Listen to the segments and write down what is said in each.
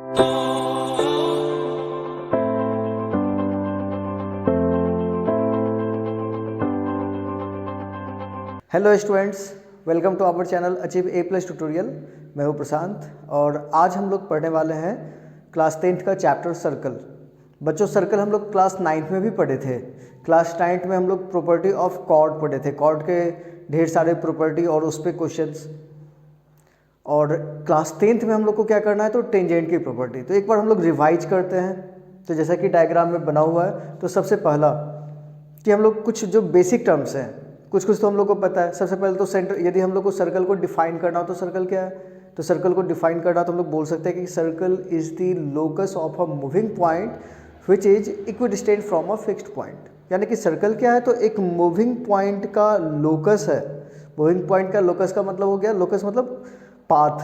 Hello students, welcome to our channel achieve A plus tutorial. मैं हूँ प्रशांत और आज हम लोग पढ़ने वाले हैं क्लास 10th का चैप्टर सर्कल। बच्चों, सर्कल हम लोग क्लास 9th में भी पढ़े थे। क्लास 9th में हम लोग प्रॉपर्टी ऑफ कॉर्ड पढ़े थे, कॉर्ड के ढेर सारे प्रॉपर्टी और उस पर क्वेश्चंस। और क्लास 10th में हम लोग को क्या करना है, तो टेंजेंट की प्रॉपर्टी। तो एक बार हम लोग रिवाइज करते हैं। तो जैसा कि डायग्राम में बना हुआ है, तो सबसे पहला कि हम लोग कुछ जो बेसिक टर्म्स हैं, कुछ तो हम लोग को पता है। सबसे पहले तो सेंटर, यदि हम लोग को सर्कल को डिफाइन करना हो तो सर्कल क्या है, तो सर्कल को डिफाइन करना तो हम लोग बोल सकते हैं कि circle is the locus of a moving point which is equidistant from a fixed point. यानी कि सर्कल क्या है, तो एक मूविंग पॉइंट का लोकस है। मूविंग पॉइंट का लोकस का मतलब हो गया, लोकस मतलब पाथ।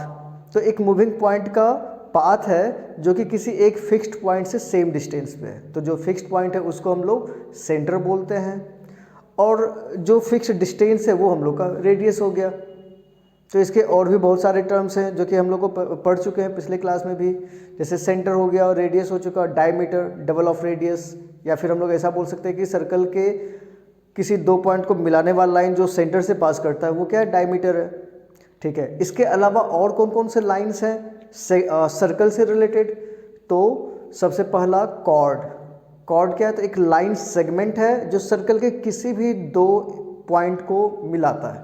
तो एक मूविंग पॉइंट का पाथ है जो कि किसी एक फिक्स्ड पॉइंट से सेम डिस्टेंस पे है। तो जो फिक्स्ड पॉइंट है उसको हम लोग सेंटर बोलते हैं, और जो फिक्स डिस्टेंस है वो हम लोग का रेडियस हो गया। तो इसके और भी बहुत सारे टर्म्स हैं जो कि हम लोग को पढ़ चुके हैं पिछले क्लास में भी, जैसे सेंटर हो गया और रेडियस हो चुका, डायमीटर, डबल ऑफ रेडियस। या फिर हम लोग ऐसा बोल सकते हैं कि सर्कल के किसी दो पॉइंट को मिलाने वाला लाइन जो सेंटर से पास करता है वो क्या है, डायमीटर है। ठीक है, इसके अलावा और कौन कौन से लाइन्स हैं सर्कल से रिलेटेड, तो सबसे पहला कॉर्ड। कॉर्ड क्या है, तो एक लाइन सेगमेंट है जो सर्कल के किसी भी दो पॉइंट को मिलाता है।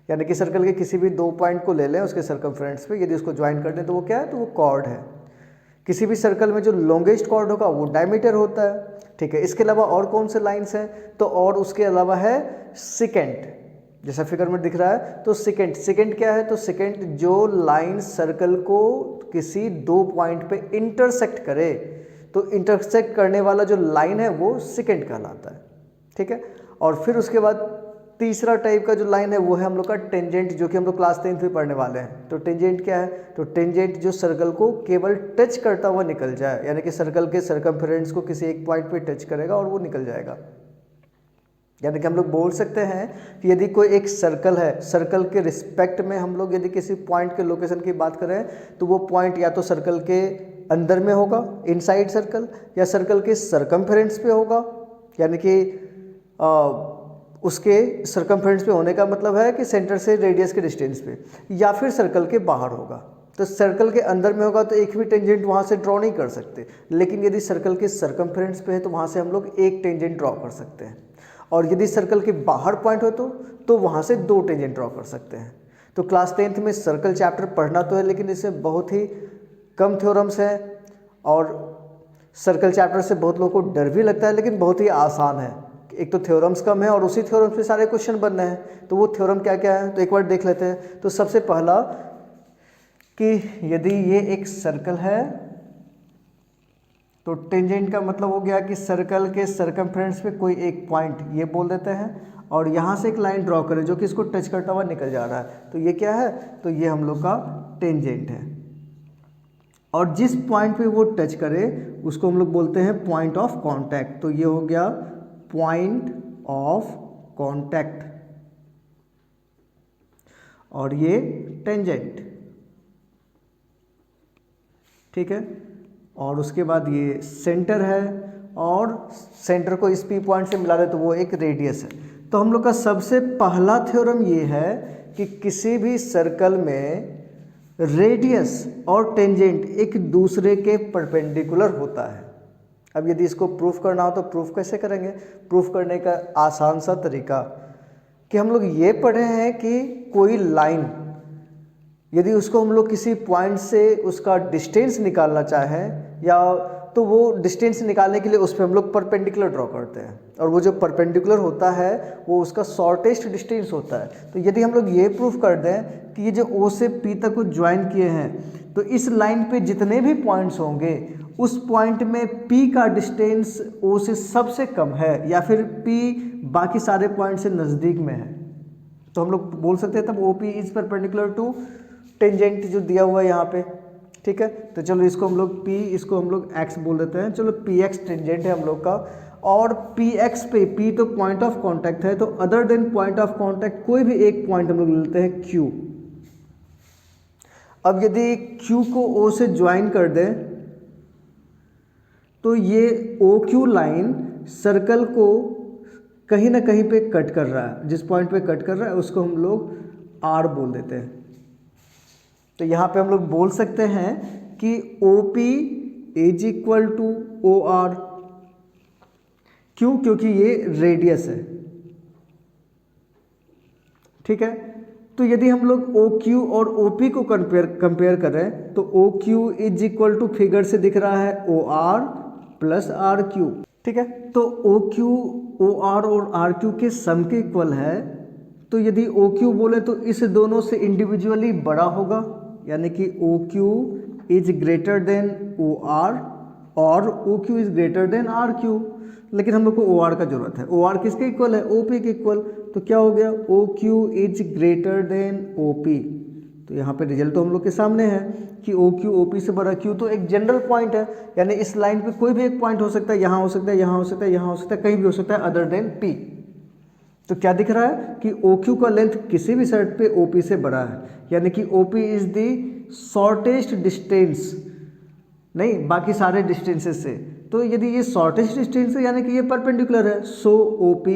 यानी कि सर्कल के किसी भी दो पॉइंट को ले लें उसके सर्कमफ्रेंस पे, यदि उसको ज्वाइन कर दें तो वो क्या है, तो वो कॉर्ड है। किसी भी सर्कल में जो लॉन्गेस्ट कॉर्ड होगा वो डायमीटर होता है। ठीक है, इसके अलावा और कौन से लाइन्स हैं, तो और उसके अलावा है सिकेंट, जैसा फिगर में दिख रहा है। तो सिकेंट, सिकेंट क्या है, तो सिकेंट जो लाइन सर्कल को किसी दो पॉइंट पे इंटरसेक्ट करे, तो इंटरसेक्ट करने वाला जो लाइन है वो सिकेंट कहलाता है। ठीक है, और फिर उसके बाद तीसरा टाइप का जो लाइन है वो है हम लोग का टेंजेंट, जो कि हम लोग क्लास 10th में पढ़ने वाले हैं। तो टेंजेंट क्या है, तो टेंजेंट जो सर्कल को केवल टच करता हुआ निकल जाए, यानी कि सर्कल के सर्कमफ्रेंस को किसी एक पॉइंट पे टच करेगा और वो निकल जाएगा। यानी कि हम लोग बोल सकते हैं कि यदि कोई एक सर्कल है, सर्कल के रिस्पेक्ट में हम लोग यदि किसी पॉइंट के लोकेशन की बात करें, तो वो पॉइंट या तो सर्कल के अंदर में होगा, इनसाइड सर्कल, या सर्कल के सर्कमफ्रेंस पे होगा। यानी कि उसके सर्कमफ्रेंस पे होने का मतलब है कि सेंटर से रेडियस के डिस्टेंस पे, या फिर सर्कल के बाहर होगा। तो सर्कल के अंदर में होगा तो एक भी टेंजेंट वहाँ से ड्रॉ नहीं कर सकते, लेकिन यदि सर्कल के सर्कमफ्रेंस पे है तो वहाँ से हम लोग एक टेंजेंट ड्रॉ कर सकते हैं। और यदि सर्कल के बाहर पॉइंट हो तो वहाँ से दो टेंजेंट ड्रॉ कर सकते हैं। तो क्लास 10th में सर्कल चैप्टर पढ़ना तो है, लेकिन इसमें बहुत ही कम थ्योरम्स हैं, और सर्कल चैप्टर से बहुत लोगों को डर भी लगता है, लेकिन बहुत ही आसान है। एक तो थ्योरम्स कम है और उसी थ्योरम्स पे सारे क्वेश्चन बनने हैं। तो वो थ्योरम क्या क्या है, तो एक बार देख लेते हैं। तो सबसे पहला कि यदि ये एक सर्कल है तो टेंजेंट का मतलब हो गया कि सर्कल के सर्कमफ्रेंस पे कोई एक पॉइंट, ये बोल देते हैं, और यहाँ से एक लाइन ड्रॉ करें जो कि इसको टच करता हुआ निकल जा रहा है। तो ये क्या है, तो ये हम लोग का टेंजेंट है। और जिस पॉइंट पे वो टच करे उसको हम लोग बोलते हैं पॉइंट ऑफ कांटेक्ट। तो ये हो गया पॉइंट ऑफ कांटेक्ट, और ये टेंजेंट। ठीक है, और उसके बाद ये सेंटर है, और सेंटर को इस पी पॉइंट से मिला दे तो वो एक रेडियस है। तो हम लोग का सबसे पहला थ्योरम ये है कि किसी भी सर्कल में रेडियस और टेंजेंट एक दूसरे के परपेंडिकुलर होता है। अब यदि इसको प्रूफ करना हो तो प्रूफ कैसे करेंगे, प्रूफ करने का आसान सा तरीका कि हम लोग ये पढ़े हैं कि कोई लाइन यदि उसको हम लोग किसी पॉइंट से उसका डिस्टेंस निकालना चाहें, या तो वो डिस्टेंस निकालने के लिए उस पर हम लोग परपेंडिकुलर ड्रॉ करते हैं, और वो जो परपेंडिकुलर होता है वो उसका शॉर्टेस्ट डिस्टेंस होता है। तो यदि हम लोग ये प्रूफ कर दें कि ये जो O से P तक को ज्वाइन किए हैं, तो इस लाइन पे जितने भी पॉइंट्स होंगे उस पॉइंट में P का डिस्टेंस O से सबसे कम है, या फिर P बाकी सारे पॉइंट से नज़दीक में है, तो हम लोग बोल सकते हैं तब OP is perpendicular to tangent जो दिया हुआ है यहाँ पे। ठीक है, तो चलो इसको हम लोग P, इसको हम लोग X बोल देते हैं। चलो PX टेंजेंट है हम लोग का, और PX पे P तो पॉइंट ऑफ कांटेक्ट है, तो other than point of contact कोई भी एक पॉइंट हम लोग लेते हैं Q। अब यदि Q को O से ज्वाइन कर दें तो ये OQ लाइन सर्कल को कहीं ना कहीं पे कट कर रहा है, जिस पॉइंट पे कट कर रहा है उसको हम लोग R बोल देते हैं। तो यहाँ पे हम लोग बोल सकते हैं कि OP is equal to OR। क्यों? क्योंकि ये रेडियस है, ठीक है। तो यदि हम लोग OQ और OP को कंपेयर करें तो OQ is equal to figure से दिख रहा है OR प्लस RQ, ठीक है। तो OQ OR और RQ के सम के इक्वल है। तो यदि OQ बोले तो इस दोनों से इंडिविजुअली बड़ा होगा, यानी कि OQ is greater than OR और OQ is greater than RQ। लेकिन हम लोग को OR का जरूरत है। OR किसके इक्वल है? OP के इक्वल। तो क्या हो गया? OQ is greater than OP। तो यहाँ पे रिजल्ट तो हम लोग के सामने है कि OQ OP से बड़ा। Q तो एक जनरल पॉइंट है, यानी इस लाइन पे कोई भी एक पॉइंट हो सकता है, यहाँ हो सकता है, यहाँ हो सकता है, यहाँ हो सकता है, कहीं भी हो सकता है अदर देन P। तो क्या दिख रहा है कि OQ का लेंथ किसी भी साइड पे OP से बड़ा है, यानी कि OP is the shortest distance, नहीं बाकी सारे डिस्टेंसेस से। तो यदि ये शॉर्टेस्ट डिस्टेंस है यानी कि ये परपेंडिकुलर है, so OP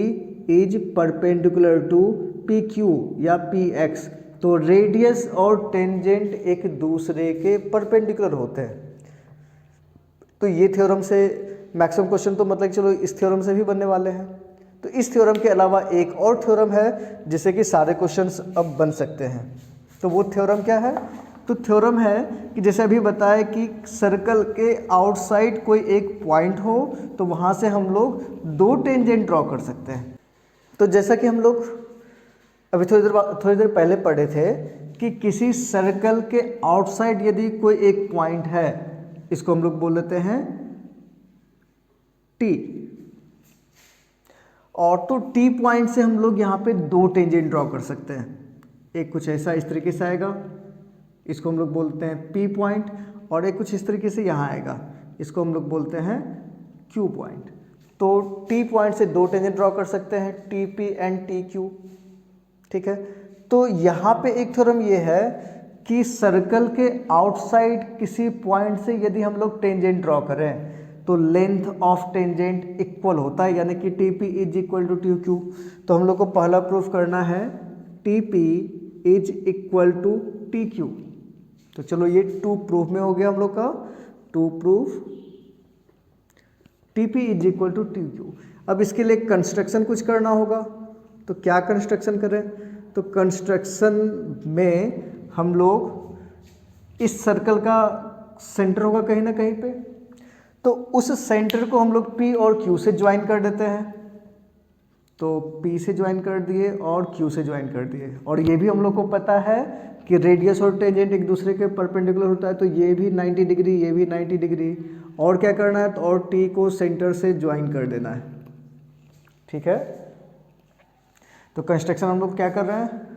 is perpendicular to PQ या PX। तो रेडियस और टेंजेंट एक दूसरे के परपेंडिकुलर होते हैं। तो ये थ्योरम से मैक्सिमम क्वेश्चन तो मतलब चलो इस थ्योरम से भी बनने वाले हैं। तो इस थ्योरम के अलावा एक और थ्योरम है जिससे कि सारे क्वेश्चंस अब बन सकते हैं। तो वो थ्योरम क्या है? तो थ्योरम है कि जैसे अभी बताया कि सर्कल के आउटसाइड कोई एक पॉइंट हो तो वहाँ से हम लोग दो टेंजेंट ड्रॉ कर सकते हैं। तो जैसा कि हम लोग अभी थोड़ी देर पहले पढ़े थे कि किसी सर्कल के आउटसाइड यदि कोई एक पॉइंट है, इसको हम लोग बोल देते हैं T। और तो T पॉइंट से हम लोग यहाँ पे दो टेंजेंट ड्रॉ कर सकते हैं। एक कुछ ऐसा इस तरीके से आएगा, इसको हम लोग बोलते हैं P पॉइंट, और एक कुछ इस तरीके से यहाँ आएगा, इसको हम लोग बोलते हैं Q पॉइंट। तो T पॉइंट से दो टेंजेंट ड्रॉ कर सकते हैं, TP एंड TQ, ठीक है। तो यहाँ पे एक थ्योरम ये है कि सर्कल के आउटसाइड किसी पॉइंट से यदि हम लोग टेंजेंट ड्रॉ करें तो लेंथ ऑफ टेंजेंट इक्वल होता है, यानी कि TP is equal to TQ। तो हम लोग को पहला प्रूफ करना है TP is equal to TQ। तो चलो ये 2 प्रूफ में हो गया हम लोग का 2 proof TP is equal to TQ। अब इसके लिए कंस्ट्रक्शन कुछ करना होगा, तो क्या कंस्ट्रक्शन करें? तो कंस्ट्रक्शन में हम लोग इस सर्कल का सेंटर होगा कहीं ना कहीं पे, तो उस सेंटर को हम लोग P और Q से ज्वाइन कर देते हैं। तो P से ज्वाइन कर दिए और Q से ज्वाइन कर दिए, और ये भी हम लोग को पता है कि रेडियस और टेंजेंट एक दूसरे के परपेंडिकुलर होता है, तो ये भी 90 डिग्री, ये भी 90 डिग्री। और क्या करना है? तो और T को सेंटर से ज्वाइन कर देना है, ठीक है। तो कंस्ट्रक्शन हम लोग क्या कर रहे हैं?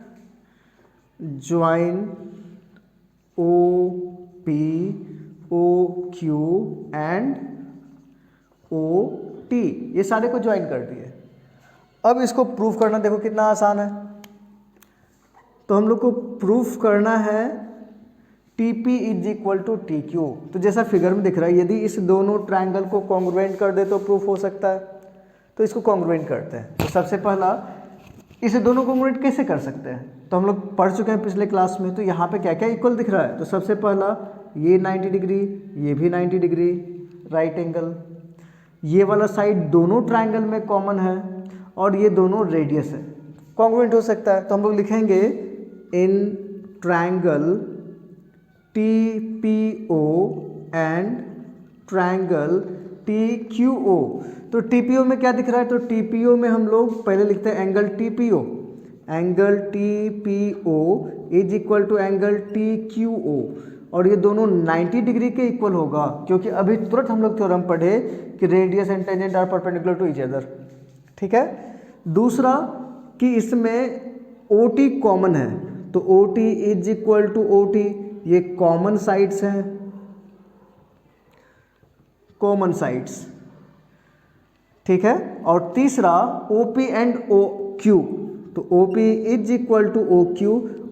Join OP OQ and OT, ये सारे को ज्वाइन कर दिए। अब इसको प्रूफ करना देखो कितना आसान है। तो हम लोग को प्रूफ करना है TP is equal to TQ। तो जैसा फिगर में दिख रहा है, यदि इस दोनों ट्रायंगल को कॉन्ग्रुएंट कर दे तो प्रूफ हो सकता है। तो इसको कॉन्ग्रुएंट करते हैं। तो सबसे पहला इसे दोनों कॉन्ग्रुएंट कैसे कर सकते हैं? तो हम लोग पढ़ चुके हैं पिछले क्लास में। तो यहाँ पे क्या क्या इक्वल दिख रहा है? तो सबसे पहला ये 90 डिग्री, ये भी 90 डिग्री, राइट एंगल। ये वाला साइड दोनों ट्रायंगल में कॉमन है और ये दोनों रेडियस है, कॉन्ग्रुएंट हो सकता है। तो हम लोग लिखेंगे in triangle TPO and triangle TQO। तो TPO में क्या दिख रहा है? तो TPO में हम लोग पहले लिखते हैं angle TPO। Angle TPO is equal to angle TQO, और ये दोनों 90 डिग्री के इक्वल होगा, क्योंकि अभी तुरंत हम लोग थ्योरम पढ़े कि radius and tangent are perpendicular to each other, ठीक है। दूसरा कि इसमें OT कॉमन है, तो OT is equal to OT, ये कॉमन साइड्स हैं, कॉमन साइड्स, ठीक है। और तीसरा OP एंड OQ, तो OP is equal to OQ,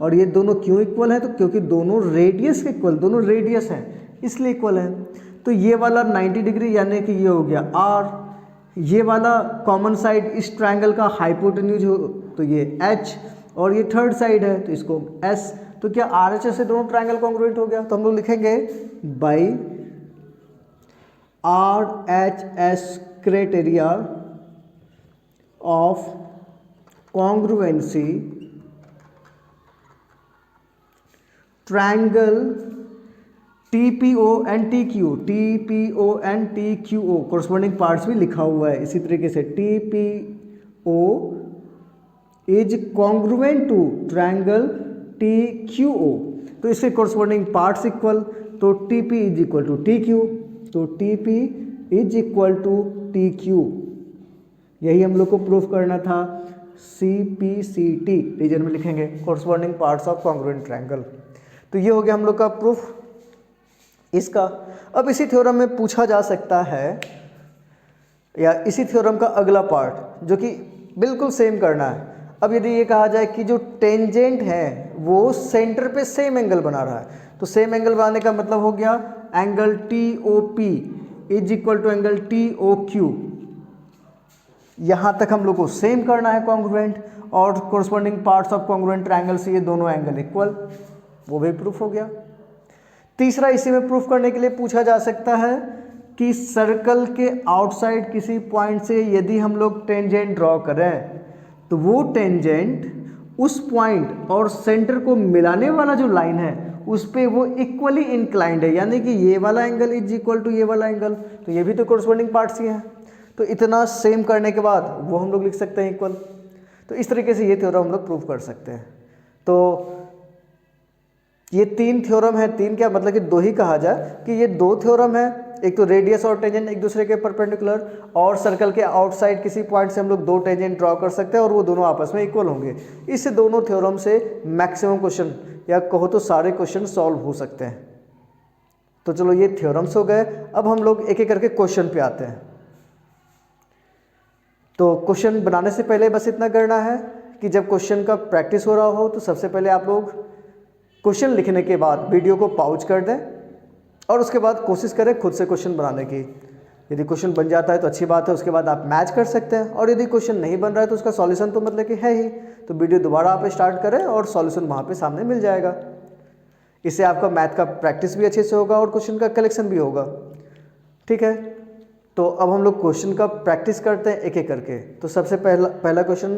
और ये दोनों क्यों इक्वल है, तो क्योंकि दोनों रेडियस के इक्वल, दोनों रेडियस हैं इसलिए इक्वल है। तो ये वाला 90 डिग्री यानी कि ये हो गया r, ये वाला कॉमन साइड इस ट्रायंगल का हाइपोटेन्यूज हो तो ये h, और ये थर्ड साइड है तो इसको s। तो क्या RHS से दोनों ट्रायंगल कॉन्ग्रुएंट हो गया, तो हम लोग लिखेंगे by RHS criteria of congruency triangle TPO and TQO, TPO and TQO corresponding parts भी लिखा हुआ है इसी तरीके से, TPO is congruent to triangle TQO, तो इसके कोरस्पॉन्डिंग पार्ट्स इक्वल, तो TP is equal to TQ, तो TP is equal to TQ। यही हम लोग को प्रूफ करना था, CPCT रीजन में लिखेंगे corresponding parts of congruent triangle. तो ये हो गया हम लोग का प्रूफ इसका। अब इसी थ्योरम में पूछा जा सकता है, या इसी थ्योरम का अगला पार्ट जो कि बिल्कुल सेम करना है। अब यदि ये कहा जाए कि जो टेंजेंट है वो सेंटर पे सेम एंगल बना रहा है, तो सेम एंगल बनाने का मतलब हो गया angle TOP is equal to angle TOQ। यहाँ तक हम लोग को सेम करना है कॉन्ग्रुएंट, और corresponding parts of congruent triangle से ये दोनों एंगल इक्वल, वो भी प्रूफ हो गया। तीसरा इसी में प्रूफ करने के लिए पूछा जा सकता है कि सर्कल के आउटसाइड किसी पॉइंट से यदि हम लोग टेंजेंट ड्रॉ करें तो वो टेंजेंट उस पॉइंट और सेंटर को मिलाने वाला जो लाइन है उस पे वो इक्वली इंक्लाइंड है, यानी कि ये वाला एंगल इज इक्वल टू ये वाला एंगल, तो ये भी तो कोरस्पॉन्डिंग पार्ट्स ही हैं। तो इतना सेम करने के बाद वो हम लोग लिख सकते हैं इक्वल। तो इस तरीके से ये थ्योरम हम लोग प्रूफ कर सकते हैं। तो ये तीन थ्योरम है, तीन क्या मतलब कि दो ही कहा जाए कि ये दो थ्योरम है, एक तो रेडियस और टेंजेंट एक दूसरे के परपेंडिकुलर, और सर्कल के आउटसाइड किसी पॉइंट से हम लोग दो टेंजेंट ड्रॉ कर सकते हैं और वो दोनों आपस में इक्वल होंगे। इस दोनों थ्योरम से मैक्सिमम क्वेश्चन या कहो तो सारे क्वेश्चन सॉल्व हो सकते हैं। तो चलो ये थ्योरम्स हो गए, अब हम लोग एक एक करके क्वेश्चन पे आते हैं। तो क्वेश्चन बनाने से पहले बस इतना करना है कि जब क्वेश्चन का प्रैक्टिस हो रहा हो तो सबसे पहले आप लोग क्वेश्चन लिखने के बाद वीडियो को पॉज कर दें और उसके बाद कोशिश करें खुद से क्वेश्चन बनाने की। यदि क्वेश्चन बन जाता है तो अच्छी बात है, उसके बाद आप मैच कर सकते हैं, और यदि क्वेश्चन नहीं बन रहा है तो उसका सॉल्यूशन तो मतलब कि है ही, तो वीडियो दोबारा आप स्टार्ट करें और सॉल्यूशन वहाँ पे सामने मिल जाएगा। इससे आपका मैथ का प्रैक्टिस भी अच्छे से होगा और क्वेश्चन का कलेक्शन भी होगा। ठीक है, तो अब हम लोग क्वेश्चन का प्रैक्टिस करते हैं एक एक करके। तो सबसे पहला क्वेश्चन,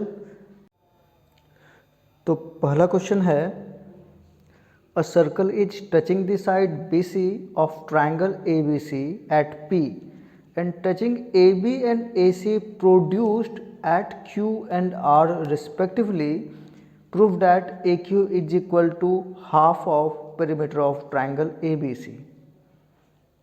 तो पहला क्वेश्चन है A circle is touching the side BC of triangle ABC at P and touching AB and AC produced at Q and R respectively. Prove that AQ is equal to half of perimeter of triangle ABC.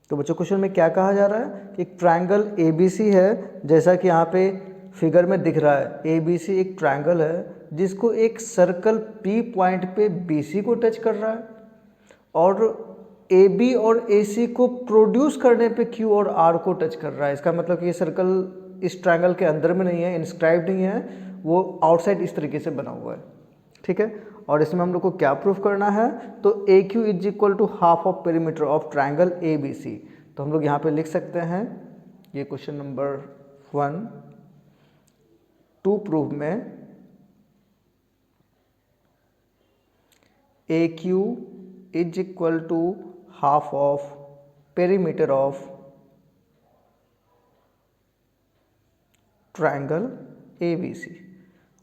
तो बच्चों question में क्या कहा जा रहा है कि एक ट्रायंगल ABC है, जैसा कि यहाँ पे फिगर में दिख रहा है। ABC एक ट्रायंगल है जिसको एक सर्कल P पॉइंट पे BC को टच कर रहा है, और AB और AC को प्रोड्यूस करने पे Q और R को टच कर रहा है। इसका मतलब कि ये सर्कल इस ट्रायंगल के अंदर में नहीं है, इंस्क्राइब्ड नहीं है, वो आउटसाइड इस तरीके से बना हुआ है। ठीक है, और इसमें हम लोग को क्या प्रूफ करना है, तो AQ is equal to half of perimeter of triangle ABC। तो हम लोग यहाँ पे लिख सकते हैं, ये क्वेश्चन नंबर 1 टू प्रूफ में AQ is equal to half of perimeter of triangle ABC।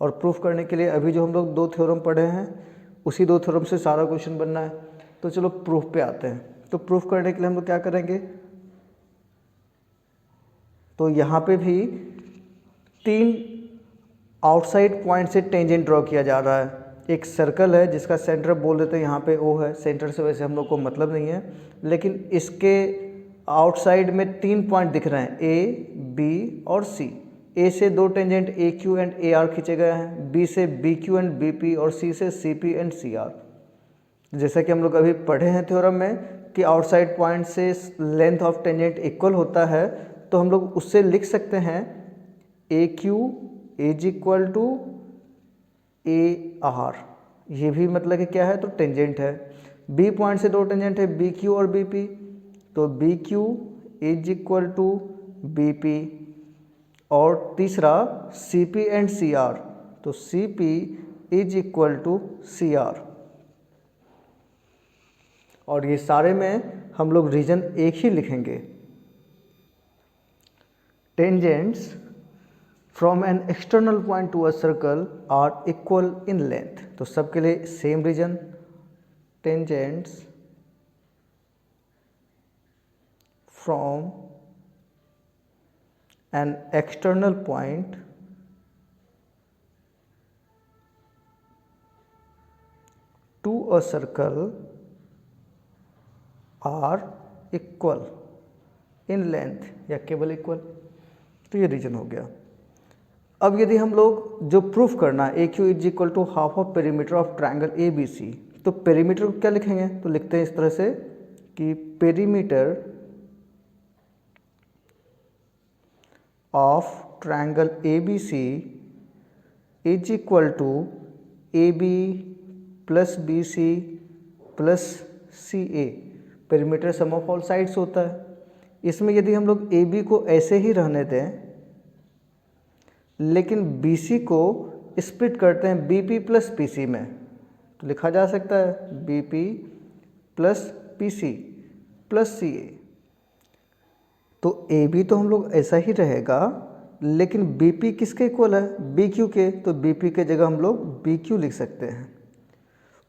और प्रूफ करने के लिए अभी जो हम लोग दो थ्योरम पढ़े हैं उसी दो थ्योरम से सारा क्वेश्चन बनना है। तो चलो प्रूफ पे आते हैं। तो प्रूफ करने के लिए हम लोग क्या करेंगे, तो यहाँ पे भी तीन आउटसाइड पॉइंट से टेंजेंट ड्रॉ किया जा रहा है। एक सर्कल है जिसका सेंटर बोल देते हैं यहाँ पे O है, सेंटर से वैसे हम लोग को मतलब नहीं है, लेकिन इसके आउटसाइड में तीन पॉइंट दिख रहे हैं A, B और C। A से दो टेंजेंट AQ एंड AR खींचे गए हैं, B से BQ एंड BP और C से CP एंड CR। जैसा कि हम लोग अभी पढ़े हैं थ्योरम में कि आउटसाइड पॉइंट से लेंथ ऑफ टेंजेंट इक्वल होता है, तो हम लोग उससे लिख सकते हैं AQ is equal to AR। ये भी मतलब कि क्या है, तो टेंजेंट है। बी पॉइंट से दो टेंजेंट है, बी क्यू और बी पी, तो B Q is equal to B P. और तीसरा C P and C R, तो C P is equal to C R. और ये सारे में हम लोग रीजन एक ही लिखेंगे। Tangents from an external point to a circle are equal in length, तो सबके लिए same reason. Tangents from an external point to a circle are equal in length, या केवल इक्वल, तो ये रीजन हो गया। अब यदि हम लोग जो प्रूफ करना है, A Q is equal to half of perimeter of triangle A B C, तो पेरीमीटर को क्या लिखेंगे, तो लिखते हैं इस तरह से कि perimeter of triangle A B C is equal to A B plus B C plus C A. Perimeter sum of all sides होता है। इसमें यदि हम लोग ए बी को ऐसे ही रहने दें, लेकिन बी सी को स्प्लिट करते हैं B P plus P C में, तो लिखा जा सकता है B P plus P C plus C A. तो ए बी तो हम लोग ऐसा ही रहेगा, लेकिन बी पी किसके इक्वल है, बी क्यू के, तो बी पी के जगह हम लोग बी क्यू लिख सकते हैं।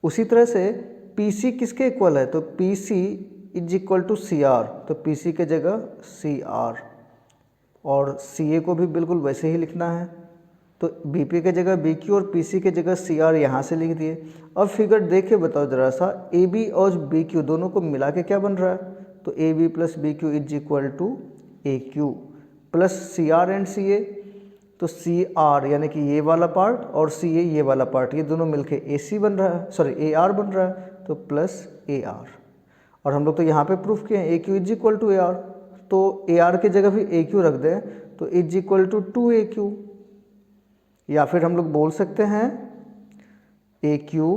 उसी तरह से पी सी किसके इक्वल है, तो P C is equal to C R, तो पी सी के जगह सी आर। और सी ए को भी बिल्कुल वैसे ही लिखना है, तो बी पी के जगह बी क्यू और पी सी के जगह सी आर यहाँ से लिख दिए। अब फिगर देख के बताओ ज़रा सा, ए बी और बी क्यू दोनों को मिला के क्या बन रहा है, तो A B plus B Q is equal to A Q plus C R and C A. तो सी आर यानी कि ये वाला पार्ट और सी ए ये वाला पार्ट, ये दोनों मिलके ए सी बन रहा है, सॉरी ए आर बन रहा है, तो प्लस ए आर। और हम लोग तो यहाँ पे प्रूफ किए हैं A Q is equal to A R, तो ए आर की जगह भी ए क्यू रख दें, तो is equal to two A Q. या फिर हम लोग बोल सकते हैं A Q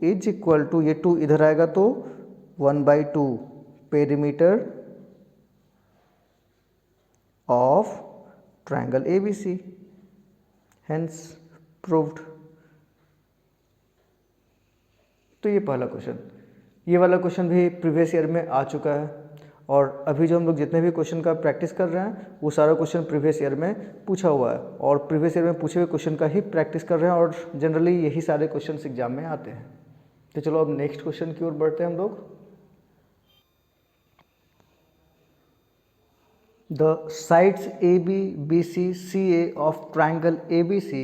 is equal to, ये टू इधर आएगा तो 1/2 perimeter of triangle A B C, hence proved. तो ये पहला क्वेश्चन। ये वाला क्वेश्चन भी प्रीवियस ईयर में आ चुका है, और अभी जो हम लोग जितने भी क्वेश्चन का प्रैक्टिस कर रहे हैं वो सारा क्वेश्चन प्रीवियस ईयर में पूछा हुआ है, और प्रीवियस ईयर में पूछे हुए क्वेश्चन का ही प्रैक्टिस कर रहे हैं, और जनरली यही सारे क्वेश्चन एग्जाम में आते हैं। तो चलो अब नेक्स्ट क्वेश्चन की ओर बढ़ते हैं हम लोग। The sides A B B C C A of triangle A B C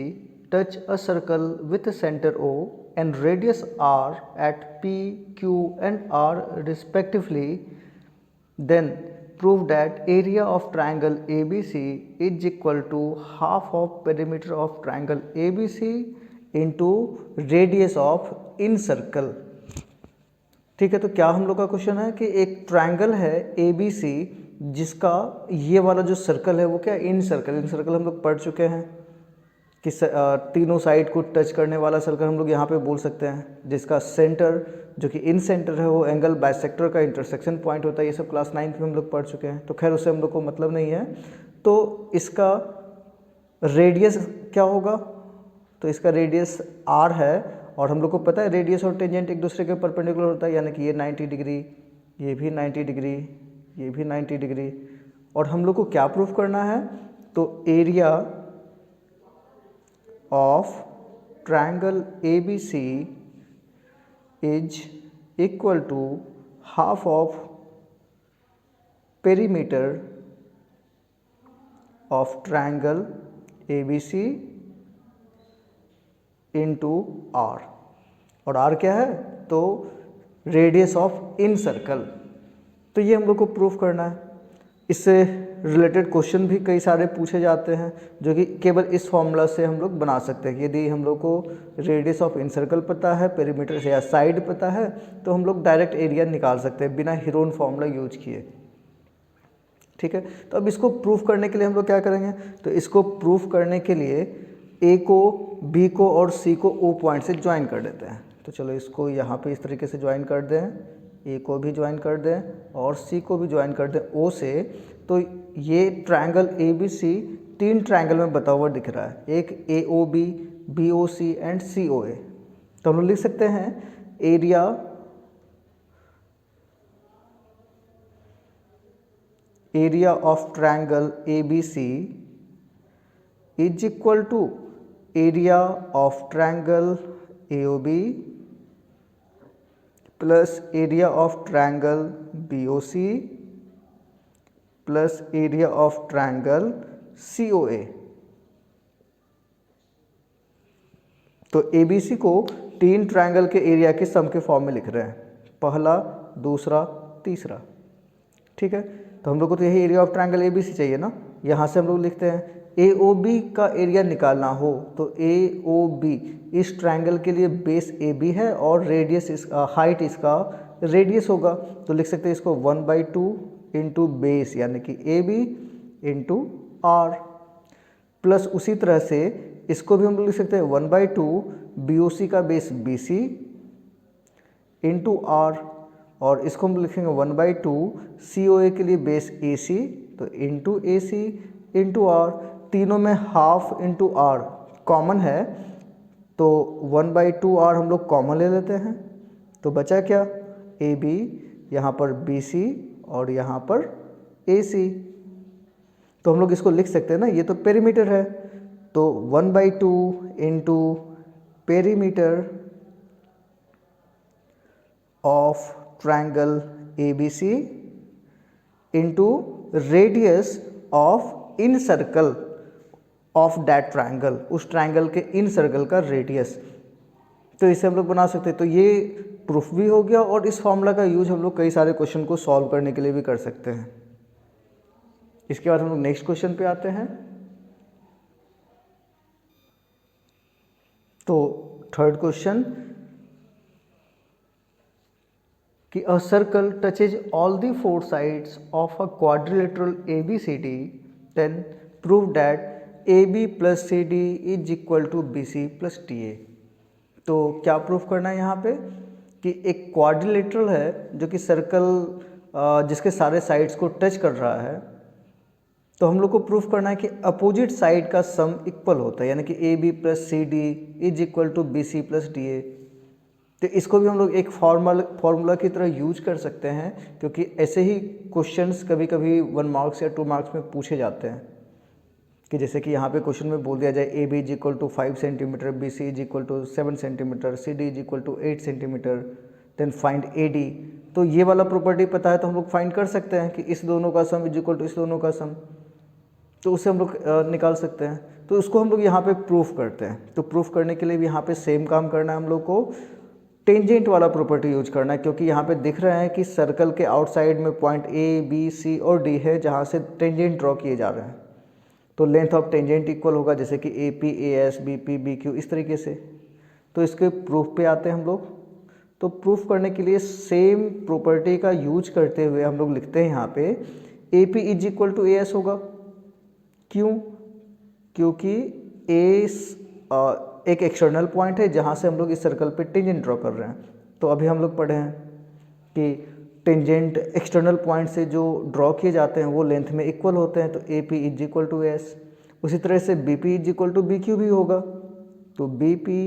touch a circle with centre O and radius r at p, q and r respectively, then prove that area of triangle ABC is equal to half of perimeter of triangle ABC into radius of in circle। ठीक है, तो क्या हम लोग का question है कि एक ट्रायंगल है ABC जिसका ये वाला जो सर्कल है वो क्या इन सर्कल, इन सर्कल हम लोग पढ़ चुके हैं कि तीनों साइड को टच करने वाला सर्कल हम लोग यहाँ पे बोल सकते हैं, जिसका सेंटर जो कि इन सेंटर है वो एंगल बाइसेक्टर का इंटरसेक्शन पॉइंट होता है। ये सब क्लास 9 में हम लोग पढ़ चुके हैं, तो खैर उससे हम लोग को मतलब नहीं है। तो इसका रेडियस क्या होगा, तो इसका रेडियस r है, और हम लोग को पता है रेडियस और टेंजेंट एक दूसरे के परपेंडिकुलर होता है, यानी कि ये 90 डिग्री, ये भी 90 डिग्री, ये भी 90 डिग्री। और हम लोग को क्या प्रूफ करना है, तो area of triangle ABC is equal to half of perimeter of triangle ABC into R। और R क्या है, तो रेडियस ऑफ इन सर्कल। तो ये हम लोग को प्रूफ करना है। इससे रिलेटेड क्वेश्चन भी कई सारे पूछे जाते हैं, जो कि केवल इस फॉर्मूला से हम लोग बना सकते हैं कि यदि हम लोग को रेडियस ऑफ इन सर्कल पता है, पेरीमीटर से या साइड पता है, तो हम लोग डायरेक्ट एरिया निकाल सकते हैं बिना हीरोन फॉर्मूला यूज किए। ठीक है, तो अब इसको प्रूफ करने के लिए हम लोग क्या करेंगे, तो इसको प्रूफ करने के लिए ए को, बी को और सी को ओ पॉइंट से ज्वाइन कर देते हैं। तो चलो इसको यहाँ पे इस तरीके से ज्वाइन कर दें, ए को भी ज्वाइन कर दें और सी को भी ज्वाइन कर दें ओ से। तो ये triangle A B C 3 triangle में बता हुआ दिख रहा है, एक A O B, B O C and C O A. तो हम लोग लिख सकते हैं area of triangle A B C is equal to area of triangle A O B plus area of triangle B O C plus area of triangle C O A. तो A B सी को 3 triangle के area के सम के form में लिख रहे हैं, पहला, दूसरा, तीसरा। ठीक है, तो हम लोग को तो यही area of triangle A B C चाहिए ना। यहाँ से हम लोग लिखते हैं ए ओ बी का एरिया निकालना हो तो ए ओ बी इस ट्रायंगल के लिए बेस ए बी है और रेडियस इसका, हाइट इसका रेडियस होगा। तो लिख सकते हैं इसको 1/2 इंटू बेस यानी कि A B into R, plus उसी तरह से इसको भी हम लोग लिख सकते हैं 1/2 बी ओ सी का base B C into R, और इसको हम लिखेंगे 1/2 सी ओ ए के लिए बेस ए सी, तो into A C into R. तीनों में हाफ इंटू आर कॉमन है, तो 1/2 आर हम लोग कॉमन ले लेते हैं। तो बचा क्या, ए बी, यहाँ पर बी सी और यहाँ पर ए सी। तो हम लोग इसको लिख सकते हैं ना, ये तो पेरीमीटर है, तो 1/2 into perimeter of triangle A B C into radius of incircle of that triangle, उस ट्रायंगल के इन सर्कल का रेडियस। तो इसे हम लोग बना सकते हैं। तो ये प्रूफ भी हो गया और इस फॉर्मूला का यूज हम लोग कई सारे क्वेश्चन को सॉल्व करने के लिए भी कर सकते हैं। इसके बाद हम लोग नेक्स्ट क्वेश्चन पे आते हैं। तो थर्ड क्वेश्चन कि a circle touches all the 4 sides of a quadrilateral ABCD, then prove that AB plus CD is equal to BC plus DA। तो क्या प्रूफ करना है यहाँ पे कि एक क्वाड्रिलेटरल है जो कि सर्कल जिसके सारे साइड्स को टच कर रहा है। तो हम लोग को प्रूफ करना है कि अपोजिट साइड का सम इक्वल होता है, यानी कि AB plus CD is equal to BC plus DA। तो इसको भी हम लोग एक फार्मूला की तरह यूज कर सकते हैं, क्योंकि ऐसे ही क्वेश्चंस कभी कभी 1 मार्क्स या 2 मार्क्स में पूछे जाते हैं। कि जैसे कि यहाँ पे क्वेश्चन में बोल दिया जाए A B is equal to 5 centimetre, B C is equal to 7 centimetre, C D is equal to 8 centimetre, then find A D. तो ये वाला प्रॉपर्टी पता है तो हम लोग फाइंड कर सकते हैं कि इस दोनों का सम इज इक्वल टू इस दोनों का सम, तो उससे हम लोग निकाल सकते हैं। तो उसको हम लोग यहाँ पे प्रूफ करते हैं। तो प्रूफ करने के लिए भी यहाँ पे सेम काम करना है, हम लोग को टेंजेंट वाला प्रॉपर्टी यूज करना है, क्योंकि यहाँ पे दिख रहा है कि सर्कल के आउटसाइड में पॉइंट ए बी सी और डी है जहाँ से टेंजेंट ड्रॉ किए जा रहे हैं। तो लेंथ ऑफ टेंजेंट इक्वल होगा, जैसे कि A P A S B P B Q, इस तरीके से। तो इसके प्रूफ पे आते हैं हम लोग। तो प्रूफ करने के लिए सेम प्रॉपर्टी का यूज करते हुए हम लोग लिखते हैं यहाँ पे A P is equal to A S होगा। क्यों? क्योंकि ए एक एक्सटर्नल पॉइंट है जहाँ से हम लोग इस सर्कल पे टेंजेंट ड्रॉ कर रहे हैं। तो अभी हम लोग पढ़े हैं कि टेंजेंट एक्सटर्नल पॉइंट से जो ड्रॉ किए जाते हैं वो लेंथ में इक्वल होते हैं, तो A P is equal to S. उसी तरह से B P is equal to B Q भी होगा, तो B P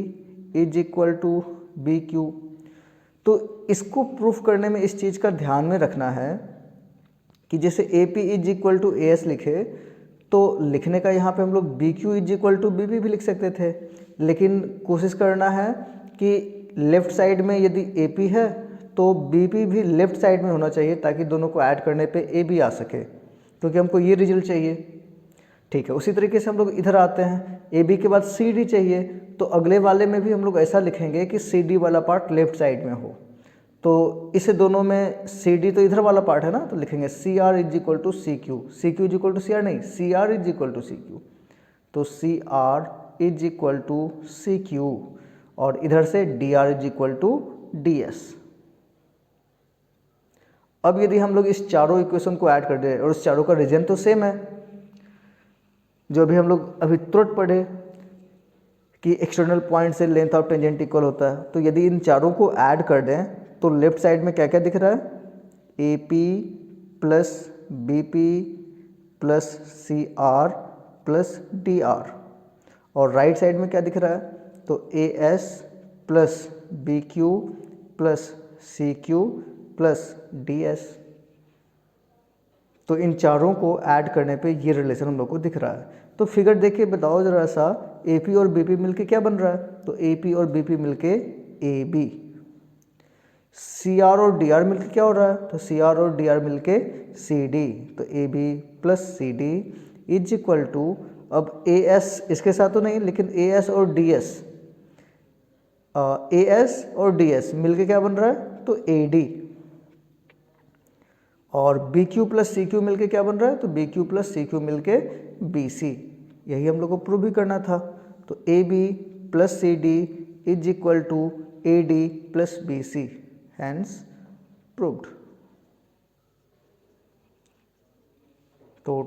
is equal to B Q. तो इसको प्रूफ करने में इस चीज़ का ध्यान में रखना है कि जैसे A P is equal to A S लिखे तो लिखने का यहाँ पे हम लोग B Q is equal to B P भी लिख सकते थे, लेकिन कोशिश करना है कि लेफ़्ट साइड में यदि ए पी है तो बी पी भी लेफ़्ट साइड में होना चाहिए, ताकि दोनों को ऐड करने पे ए बी आ सके, क्योंकि हमको ये रिजल्ट चाहिए। ठीक है, उसी तरीके से हम लोग इधर आते हैं, ए बी के बाद सी डी चाहिए, तो अगले वाले में भी हम लोग ऐसा लिखेंगे कि सी डी वाला पार्ट लेफ़्ट साइड में हो। तो इसे दोनों में सी डी तो इधर वाला पार्ट है ना, तो लिखेंगे C R is equal to C Q. C Q is equal to C R नहीं, C R is equal to C Q. तो C R is equal to C Q, और इधर से D R is equal to D S. अब यदि हम लोग इस चारों इक्वेशन को ऐड कर दें, और इस चारों का रीजन तो सेम है जो अभी हम लोग अभी तुरंत पढ़े कि एक्सटर्नल पॉइंट से लेंथ ऑफ टेंजेंट इक्वल होता है। तो यदि इन चारों को ऐड कर दें तो लेफ्ट साइड में क्या क्या दिख रहा है, A P plus B P plus C R plus D R, और राइट साइड में क्या दिख रहा है, तो A S plus B Q plus C Q plus D S. तो इन चारों को ऐड करने पे ये रिलेशन हम लोग को दिख रहा है। तो फिगर देख के बताओ जरा सा, ए पी और बी पी मिलके क्या बन रहा है, तो ए पी और बी पी मिलके ए बी। सी आर और डी आर मिलके क्या हो रहा है, तो सी आर और डी आर मिलके सी डी। तो A B plus C D is equal to, अब ए एस इसके साथ तो नहीं, लेकिन ए एस और डी एस, ए एस और डी एस मिलके क्या बन रहा है, तो ए डी। और B Q plus C Q मिलके क्या बन रहा है, तो B Q plus C Q मिलके बी सी। यही हम लोग को प्रूव भी करना था। तो A B plus C D is equal to A D plus B C, hence proved. तो